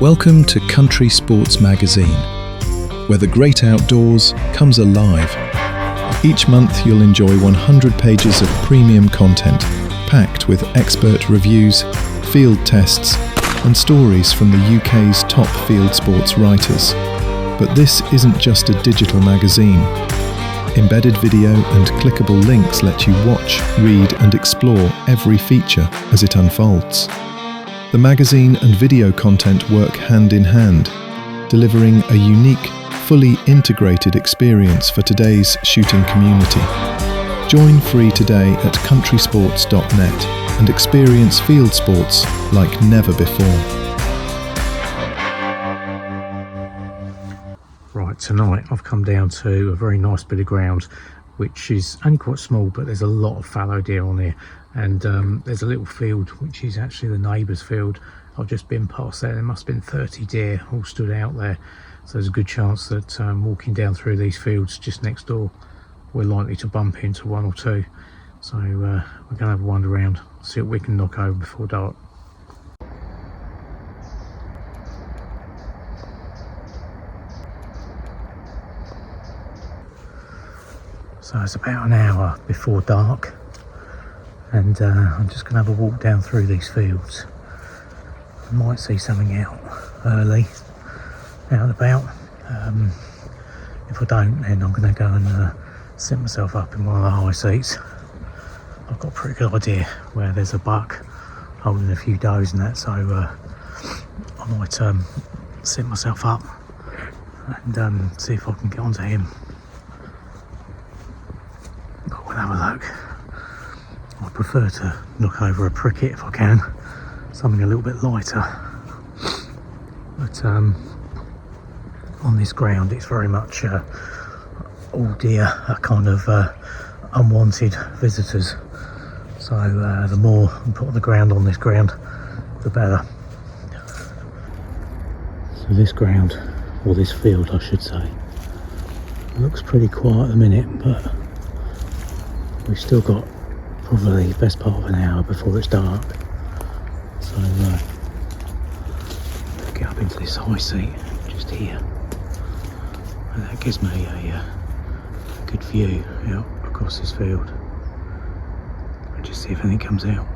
Welcome to Country Sports Magazine, where the great outdoors comes alive. Each month you'll enjoy 100 pages of premium content, packed with expert reviews, field tests, and stories from the UK's top field sports writers. But this isn't just a digital magazine. Embedded video and clickable links let you watch, read, and explore every feature as it unfolds. The magazine and video content work hand in hand, delivering a unique, fully integrated experience for today's shooting community. Join free today at countrysports.net and experience field sports like never before. Right, tonight I've come down to a very nice bit of ground, which is only quite small, but there's a lot of fallow deer on here. And there's a little field which is actually the neighbour's field. I've just been past there. There must have been 30 deer all stood out there, so there's a good chance that walking down through these fields just next door, we're likely to bump into one or two. So we're going to have a wander around, see what we can knock over before dark. So it's about an hour before dark, and I'm just going to have a walk down through these fields. I might see something out early, out and about. If I don't, then I'm going to go and set myself up in one of the high seats. I've got a pretty good idea where there's a buck holding a few does and that, so I might set myself up and see if I can get onto him. But we'll have a look. I prefer to knock over a pricket if I can, something a little bit lighter. But on this ground it's very much all deer are kind of unwanted visitors. So the more I put on the ground on this ground, the better. So this ground, or this field I should say, looks pretty quiet at the minute, but we've still got probably the best part of an hour before it's dark. So get up into this high seat just here, and that gives me a good view out across this field, and just see if anything comes out.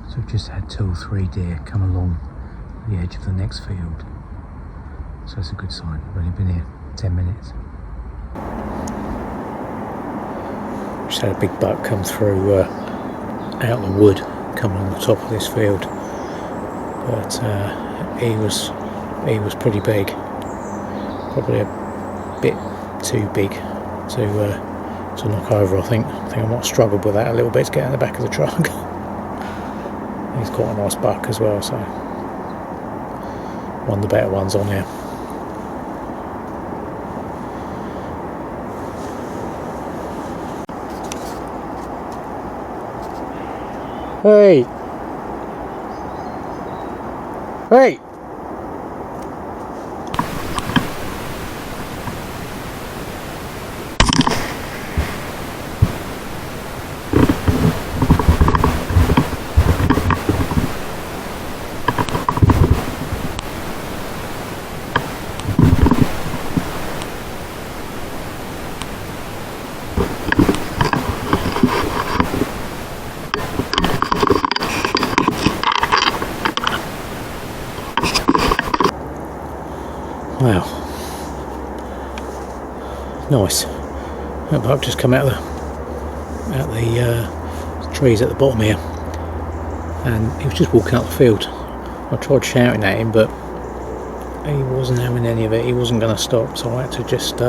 So we've just had 2 or 3 deer come along the edge of the next field, so it's a good sign. We've only been here 10 minutes. Just had a big buck come through out the wood, coming on the top of this field, but he was pretty big, probably a bit too big to knock over. I think I might have struggled with that a little bit to get in the back of the truck. He's quite a nice buck as well, so one of the better ones on here. Hey! Hey! Wow, nice. That buck just come out the trees at the bottom here, and he was just walking up the field. I tried shouting at him, but he wasn't having any of it. He wasn't going to stop, so I had to just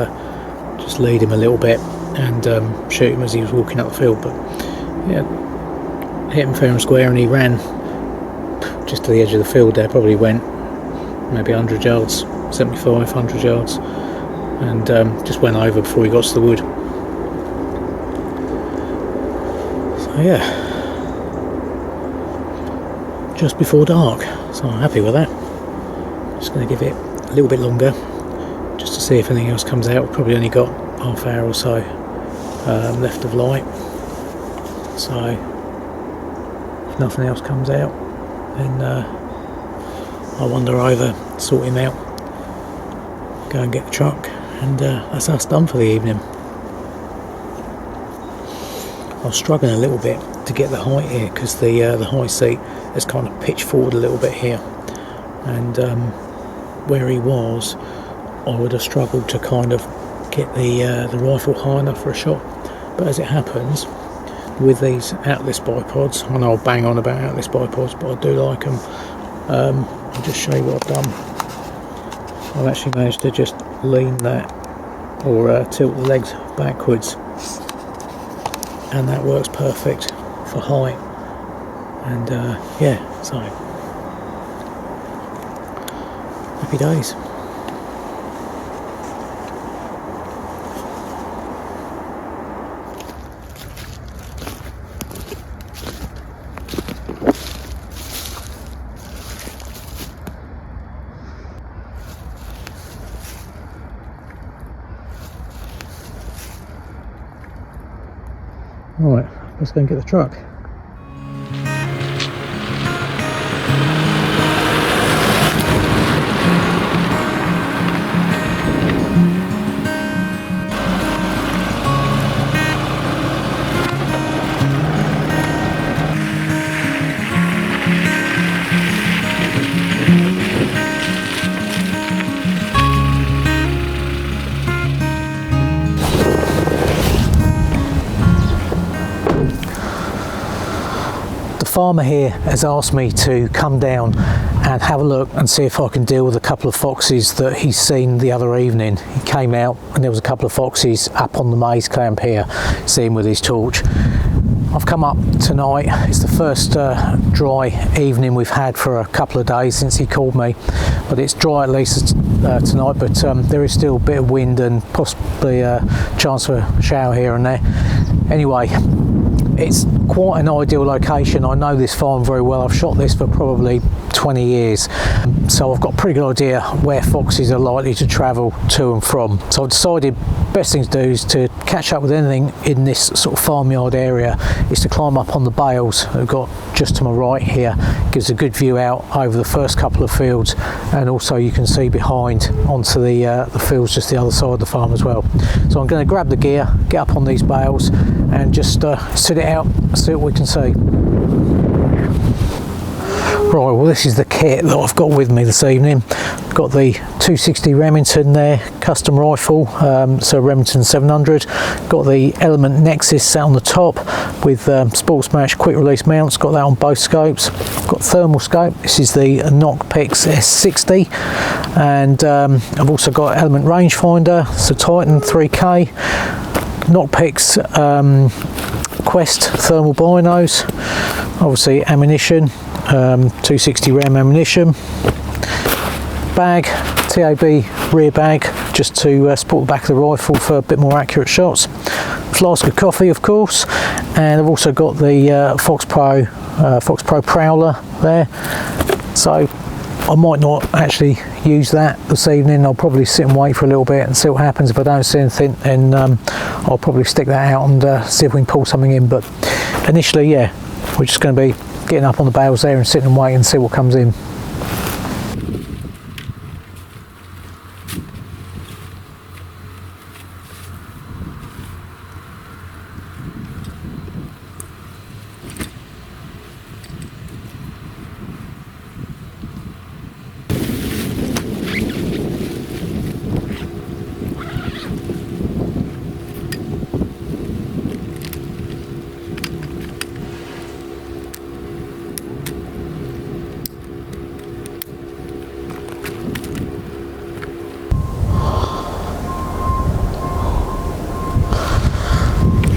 lead him a little bit and shoot him as he was walking up the field. But yeah, hit him fair and square, and he ran just to the edge of the field there. Probably went maybe 100 yards, 75, 100 yards, and just went over before he got to the wood. yeah, just before dark, so I'm happy with that. Just going to give it a little bit longer just to see if anything else comes out. We've probably only got half hour or so left of light, so if nothing else comes out, then I'll wander over, sort him out, go and get the truck, and that's us done for the evening. I was struggling a little bit to get the height here because the high seat has kind of pitched forward a little bit here, and where he was, I would have struggled to kind of get the rifle high enough for a shot. But as it happens, with these Atlas bipods, I know I'll bang on about Atlas bipods, but I do like them. I'll just show you what I've done. I've actually managed to just lean that, or tilt the legs backwards, and that works perfect for height. And yeah, so happy days. Right, let's go and get the truck. Farmer here has asked me to come down and have a look and see if I can deal with a couple of foxes that he's seen the other evening. He came out and there was a couple of foxes up on the maize clamp here, seeing with his torch. I've come up tonight. It's the first dry evening we've had for a couple of days since he called me, but it's dry at least tonight, but there is still a bit of wind and possibly a chance for a shower here and there. Anyway, it's quite an ideal location. I know this farm very well. I've shot this for probably 20 years, so I've got a pretty good idea where foxes are likely to travel to and from. So I decided best thing to do is to catch up with anything in this sort of farmyard area is to climb up on the bales that I've got just to my right here. Gives a good view out over the first couple of fields, and also you can see behind onto the fields just the other side of the farm as well. So I'm going to grab the gear, get up on these bales and just sit it out, see what we can see. Right, well this is the kit that I've got with me this evening. Got the 260 Remington there, custom rifle, so Remington 700. Got the Element Nexus set on the top with Sports Match quick release mounts, got that on both scopes. Got thermal scope, this is the Knockpix S60, and I've also got Element rangefinder, so Titan 3K, Knockpix Quest thermal binos, obviously ammunition, 260 Ram ammunition, bag, TAB rear bag, just to support the back of the rifle for a bit more accurate shots, flask of coffee of course, and I've also got the Fox Pro Prowler there. So I might not actually use that this evening. I'll probably sit and wait for a little bit and see what happens. If I don't see anything, then I'll probably stick that out and see if we can pull something in. But initially, yeah, we're just going to be getting up on the bales there and sitting and waiting and see what comes in.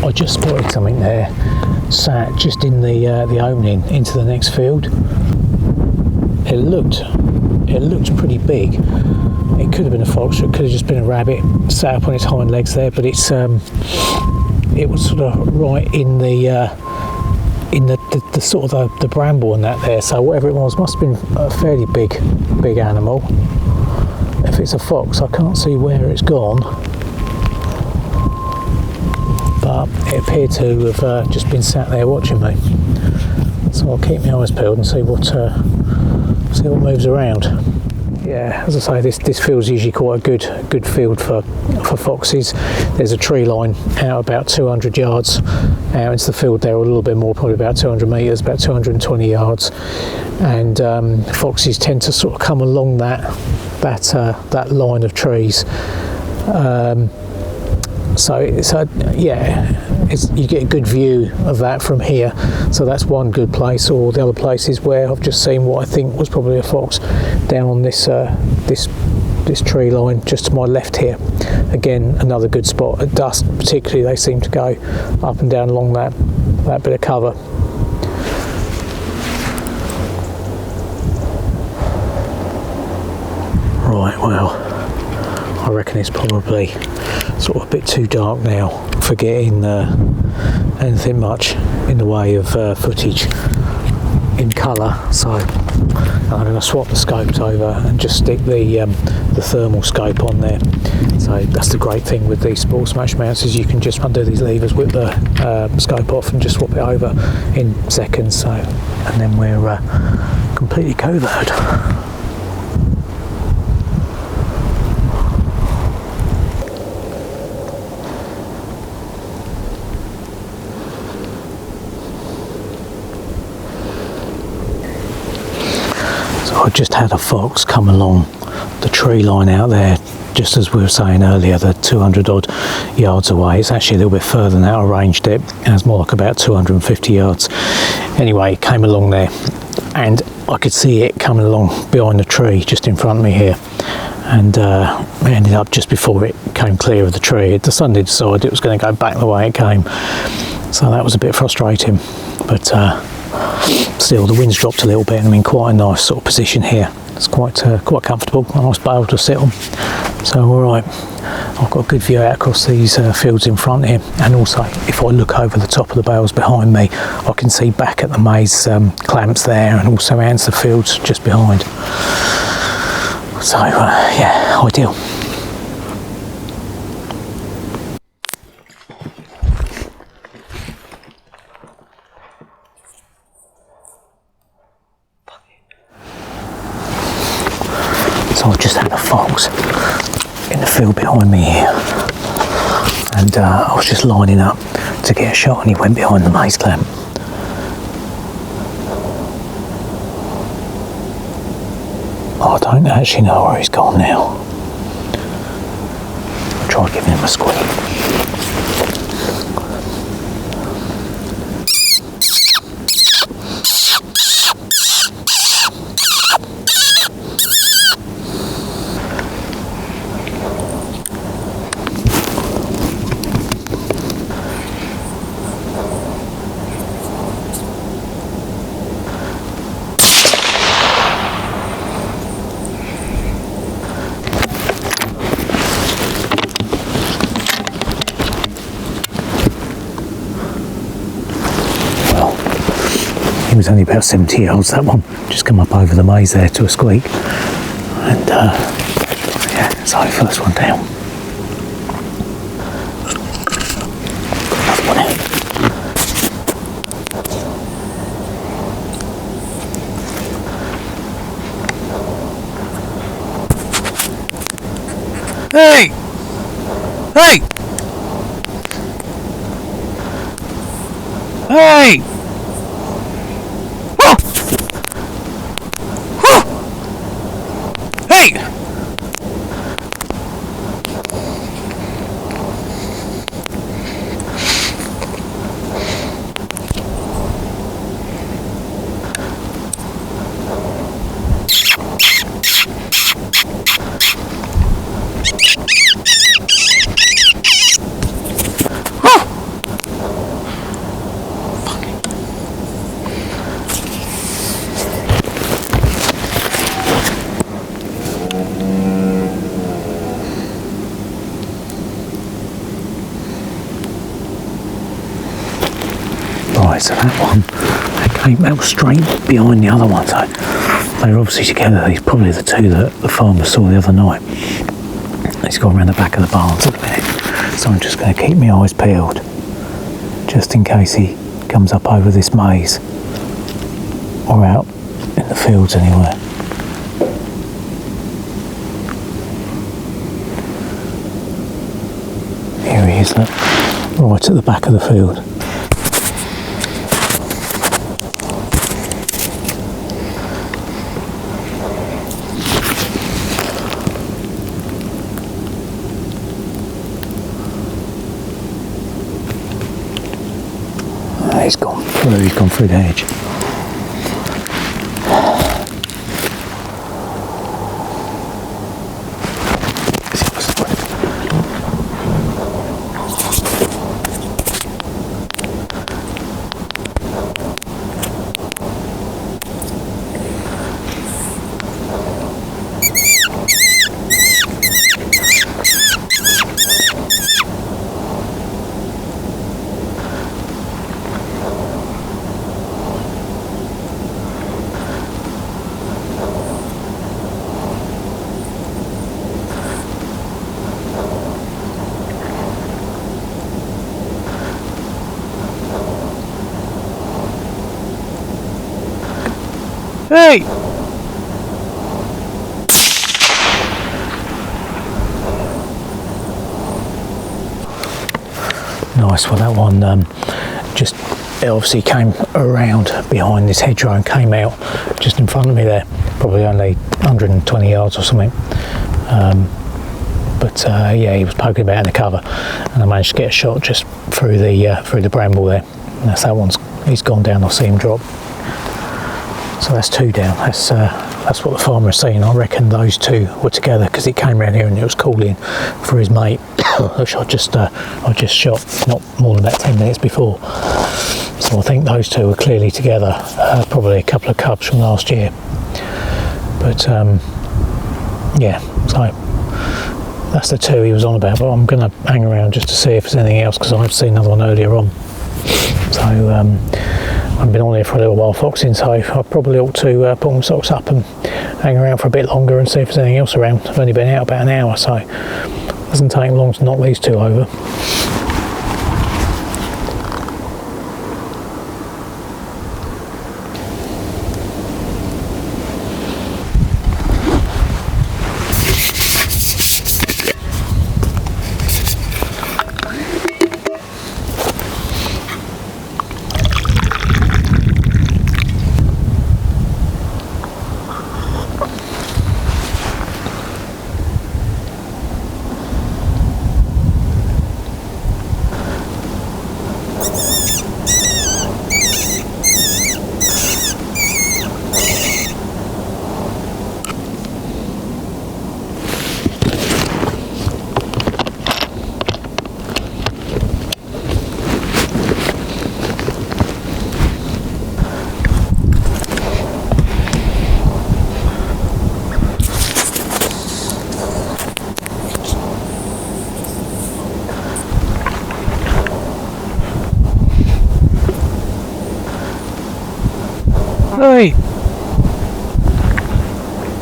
I just spotted something there, sat just in the opening into the next field. It looked pretty big. It could have been a fox, or it could have just been a rabbit sat up on its hind legs there. But it was sort of right in the in the sort of the bramble and that there. So whatever it was must have been a fairly big animal. If it's a fox, I can't see where it's gone, but it appeared to have just been sat there watching me. So I'll keep my eyes peeled and see what moves around. Yeah, as I say, this field's usually quite a good field for foxes. There's a tree line out about 200 yards out into the field there, or a little bit more, probably about 200 metres, about 220 yards. And foxes tend to sort of come along that line of trees. You get a good view of that from here. So that's one good place. Or the other place is where I've just seen what I think was probably a fox down on this tree line just to my left here. Again, another good spot. At dusk particularly, they seem to go up and down along that bit of cover. Right, well, I reckon it's probably sort of a bit too dark now for getting anything much in the way of footage in colour, so I'm going to swap the scopes over and just stick the thermal scope on there. So that's the great thing with these Sports Match mounts, is you can just undo these levers, whip the scope off and just swap it over in seconds. So, and then we're completely covered. I just had a fox come along the tree line out there, just as we were saying earlier, the 200 odd yards away. It's actually a little bit further than that. I ranged it, and it's more like about 250 yards. Anyway, it came along there, and I could see it coming along behind the tree just in front of me here. And it ended up just before it came clear of the tree. It suddenly decided it was going to go back the way it came. So that was a bit frustrating, but still the wind's dropped a little bit and I'm in quite a nice sort of position here. It's quite comfortable, a nice bale to sit on. So alright, I've got a good view out across these fields in front here, and also if I look over the top of the bales behind me, I can see back at the maize clamps there, and also out into the fields just behind. So yeah, ideal. So I've just had a fox in the field behind me here, and I was just lining up to get a shot, and he went behind the maize clamp. I don't actually know where he's gone now. I tried giving him a squeak. He was only about 70 yards, that one. Just come up over the maize there to a squeak. And yeah, so first one down. Got another one out. Hey! Hey! Hey! Right, so that one, that was straight behind the other one, so they were obviously together. These probably the two that the farmer saw the other night. He's gone around the back of the barns at the minute, so I'm just going to keep my eyes peeled, just in case he comes up over this maze, or out in the fields anywhere. Here he is, look, right at the back of the field. He's gone through the hedge. Hey! Nice, well that one it obviously came around behind this hedgerow and came out just in front of me there, probably only 120 yards or something. But yeah, he was poking about in the cover, and I managed to get a shot just through the bramble there. And that's that one's, he's gone down, I'll see him drop. So that's two down. That's what the farmer is saying. I reckon those two were together because it came around here and it was calling for his mate, which I just shot not more than about 10 minutes before. So I think those two were clearly together. Probably a couple of cubs from last year. But yeah, so that's the two he was on about. But I'm going to hang around just to see if there's anything else because I've seen another one earlier on. So. I've been on here for a little while foxing, so I probably ought to put my socks up and hang around for a bit longer and see if there's anything else around. I've only been out about an hour, so it doesn't take long to knock these two over. Hey!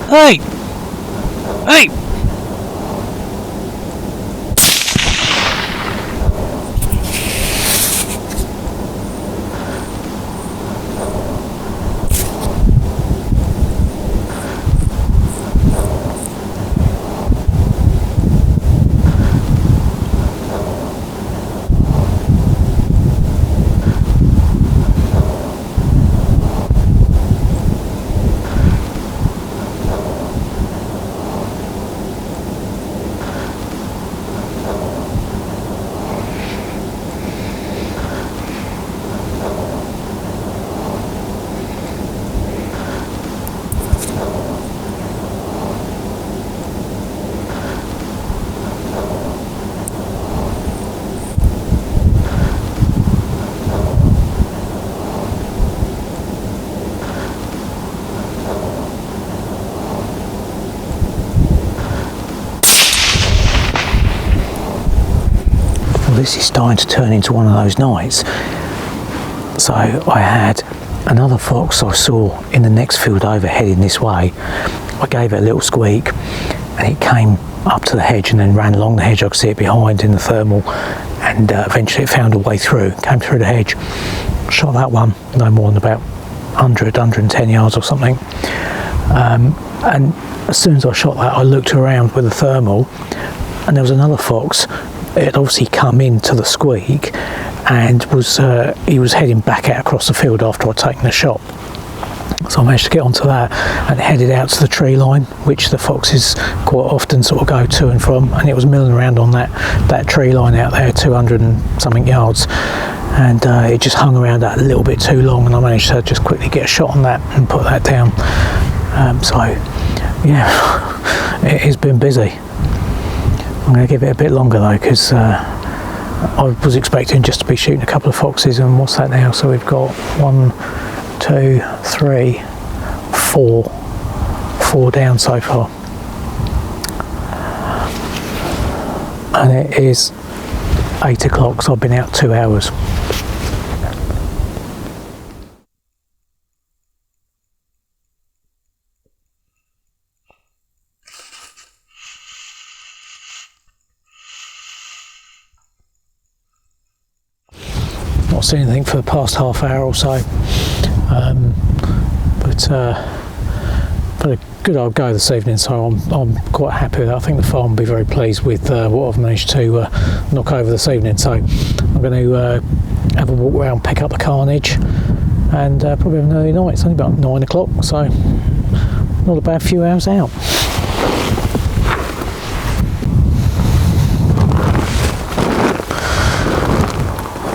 Hey! Hey! This is starting to turn into one of those nights So I had another fox I saw in the next field over heading this way. I gave it a little squeak and it came up to the hedge and then ran along the hedge. I could see it behind in the thermal, and eventually it found a way through, came through the hedge. Shot that one no more than about 110 yards or something. And as soon as I shot that, I looked around with the thermal and there was another fox. It had obviously come into the squeak and he was heading back out across the field after I'd taken the shot. So I managed to get onto that and headed out to the tree line, which the foxes quite often sort of go to and from, and it was milling around on that tree line out there, 200 and something yards, and it just hung around that a little bit too long, and I managed to just quickly get a shot on that and put that down. So yeah, it has been busy. I'm going to give it a bit longer though, because I was expecting just to be shooting a couple of foxes, and what's that now? So we've got 1, 2, 3, 4 down so far, and it is 8 o'clock, so I've been out 2 hours. Not seen anything for the past half hour or so, but a good old go this evening, so I'm quite happy with that. I think the farm will be very pleased with what I've managed to knock over this evening. So I'm going to have a walk around, pick up the carnage, and probably have an early night. It's only about 9 o'clock, so not a bad few hours out.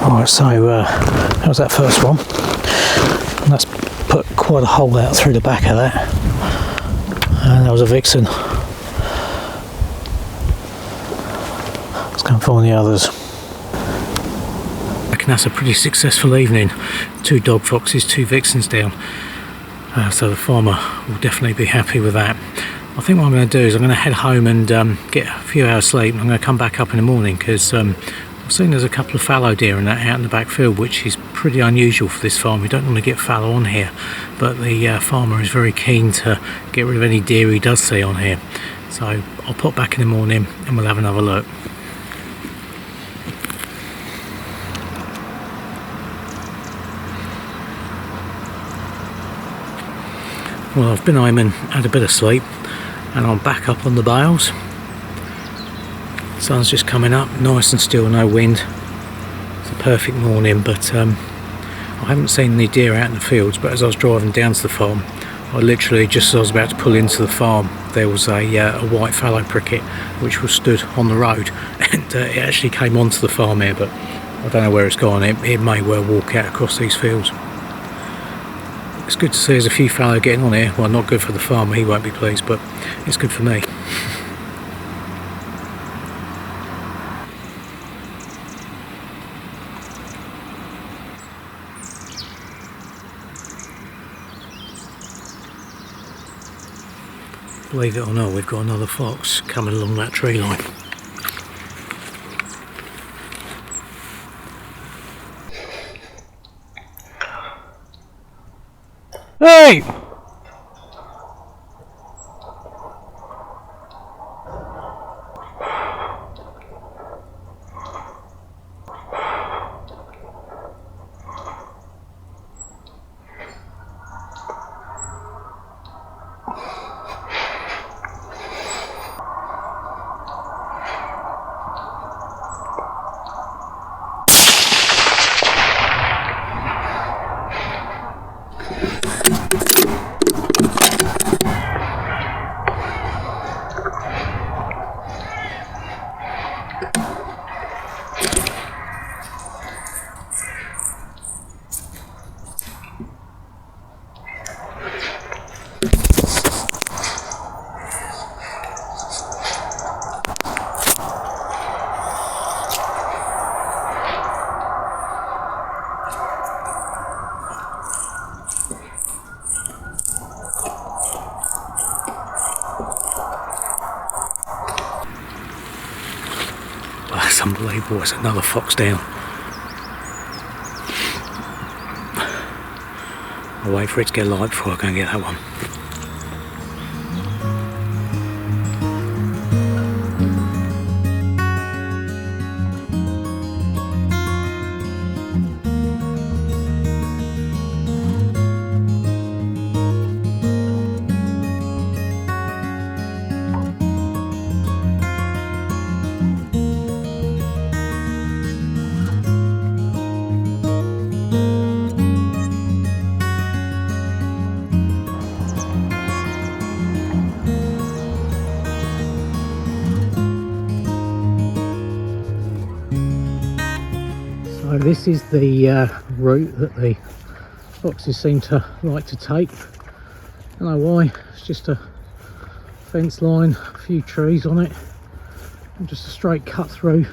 Alright, so that was that first one, and that's put quite a hole out through the back of that, and that was a vixen. Let's go and find the others. I reckon that's a pretty successful evening. 2 dog foxes, 2 vixens down, so the farmer will definitely be happy with that. I think what I'm going to do is I'm going to head home and get a few hours sleep. I'm going to come back up in the morning, because I've seen there's a couple of fallow deer and that out in the back field, which is pretty unusual for this farm. We don't normally get fallow on here, but the farmer is very keen to get rid of any deer he does see on here. So I'll pop back in the morning and we'll have another look. Well, I've been home and had a bit of sleep, and I'm back up on the bales. Sun's just coming up, nice and still, no wind. It's a perfect morning, but I haven't seen any deer out in the fields, but as I was driving down to the farm, I literally, just as I was about to pull into the farm, there was a white fallow pricket which was stood on the road, and it actually came onto the farm here, but I don't know where it's gone. It may well walk out across these fields. It's good to see there's a few fallow getting on here. Well, not good for the farmer, he won't be pleased, but it's good for me. Believe it or not, we've got another fox coming along that tree line. Hey! That's unbelievable, it's another fox down. I'll wait for it to get light before I go and get that one. So this is the route that the foxes seem to like to take. I don't know why, it's just a fence line, a few trees on it, and just a straight cut through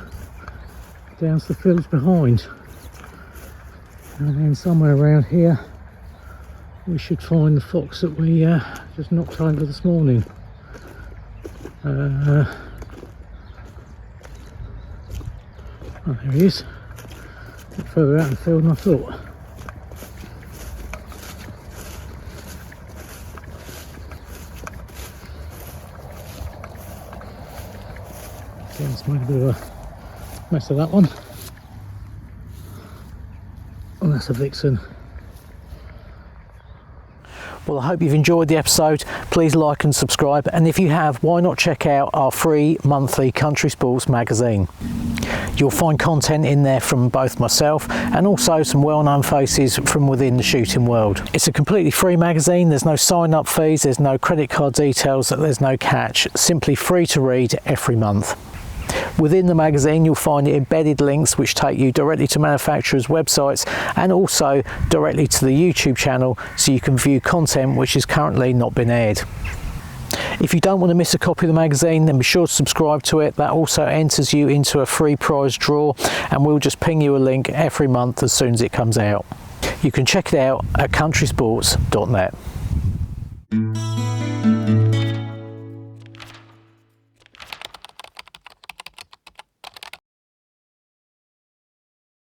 down to the fields behind. And then somewhere around here we should find the fox that we just knocked over this morning. Oh, there he is. A bit further out in the field than I thought. Again, it's made a bit of a mess of that one. And that's a vixen. Well, I hope you've enjoyed the episode. Please like and subscribe, and if you have, why not check out our free monthly Country Sports magazine. You'll find content in there from both myself and also some well-known faces from within the shooting world. It's a completely free magazine. There's no sign-up fees, there's no credit card details, there's no catch. Simply free to read every month. Within the magazine you'll find embedded links which take you directly to manufacturers' websites and also directly to the YouTube channel, so you can view content which has currently not been aired. If you don't want to miss a copy of the magazine, then be sure to subscribe to it. That also enters you into a free prize draw, and we'll just ping you a link every month as soon as it comes out. You can check it out at countrysports.net.